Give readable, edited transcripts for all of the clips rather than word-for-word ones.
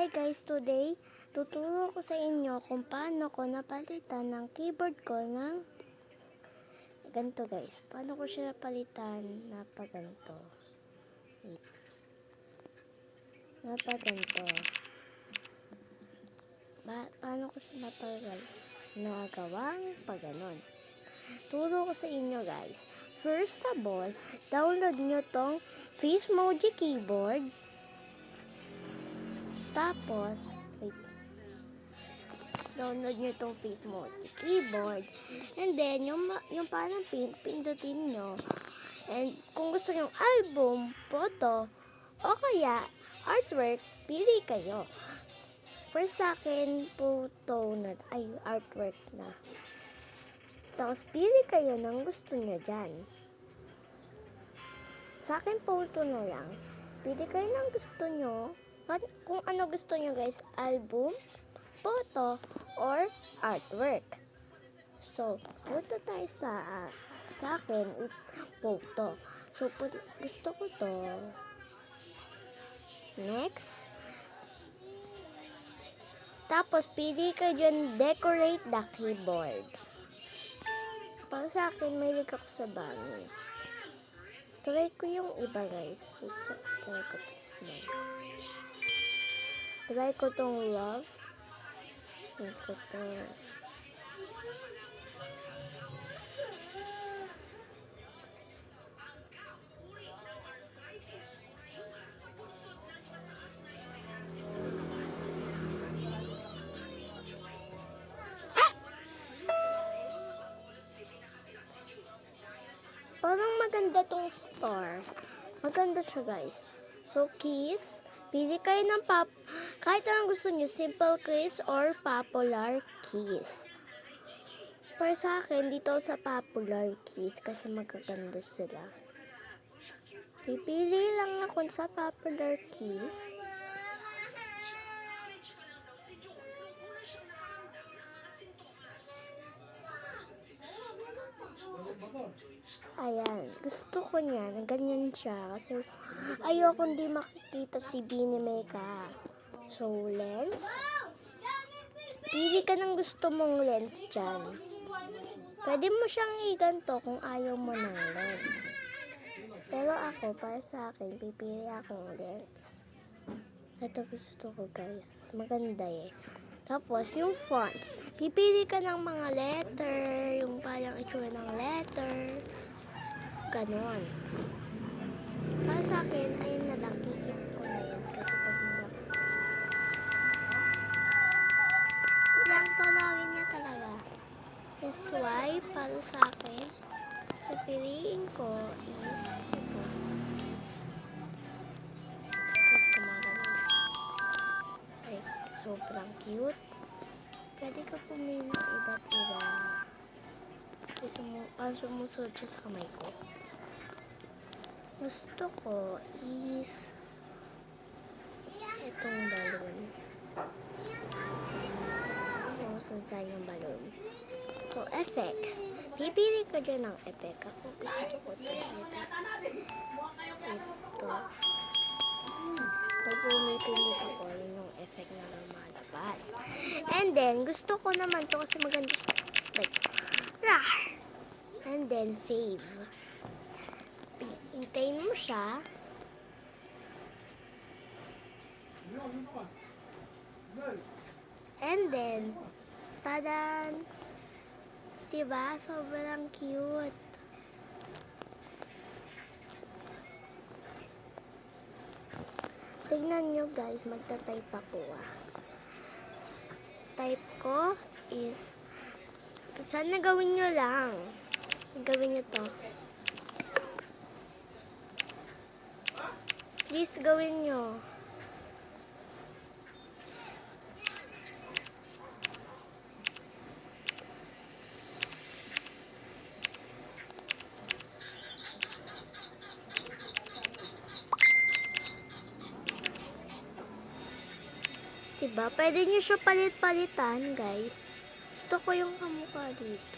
Hi guys, today tuturo ko sa inyo kung paano ko napalitan ng keyboard ko ng ganito guys. Paano ko siya napalitan na paganto. Paano ko siya nagawang paganon. Turo ko sa inyo guys. First of all, download nyo tong Fizmoji keyboard. Tapos, download nyo itong Fizmoji keyboard. And then, yung parang pindutin nyo. And kung gusto nyo album, photo, o kaya artwork, pili kayo. First sa akin, photo na, artwork na. Tapos, pili kayo ng gusto nyo dyan. Sa akin, photo na lang. Pili kayo ng gusto nyo. Kung ano gusto nyo guys, album, photo, or artwork. So, photo tayo sa akin, it's photo. So, gusto ko to. Next. Tapos, pili ka dyan, decorate the keyboard. Para sa akin, may ako sa banyo. Try ko yung iba guys. Try ko this na. Try ko tong love. Try ko to. Parang maganda tong star. Maganda siya guys. So, keys. Pili kayo ng kahit anong gusto nyo. Simple keys or popular keys. Para sa akin, dito sa popular keys kasi magaganda sila. Pipili lang ako sa popular keys. Ayan, gusto ko niyan. Ganyan siya. Kasi ayoko hindi makikita si Bini Meka. So, lens. Pili ka ng gusto mong lens dyan. Pwede mo siyang iganto kung ayaw mo ng lens. Pero ako, para sa akin, pipili akong lens. Ito gusto ko guys. Maganda eh. Tapos, yung fonts. Pipili ka ng mga letter. Yung parang itsura ng letter. Ganon. Para sa akin, ayun na lang. Kikip ko na yan. Kasi pag nilak. Yung palagin niya talaga. Yung swipe para sa akin. Pipiliin ko is ito. Tapos gumagano. Ay, sobrang cute. Pwede ka pumili ng iba't iba. Kasi sumusunod siya sa kamay ko. Gusto ko is itong balloon. Saan yung balloon. So, effects. Pipili ka dyan ng effect. Ako gusto ko itong effect. Ito. Pag pumipinit ako, yun yung effect na lumalabas. And then, gusto ko naman to kasi maganda siya. Like, rah! And then, save. Hintayin mo siya. And then, tadan! Diba? Sobrang cute. Tignan nyo guys, magta-type ako Type ko is, sana gawin nyo lang. Gawin nyo to. Please gawin nyo. Diba? Pwede nyo siya palit-palitan, guys. Gusto ko yung kamukha dito.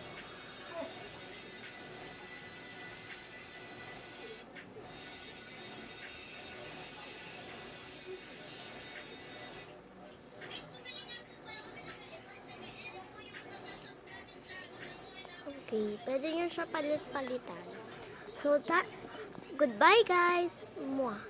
Okay, pwede nyo siya palit-palitan. So, goodbye guys! Mwah!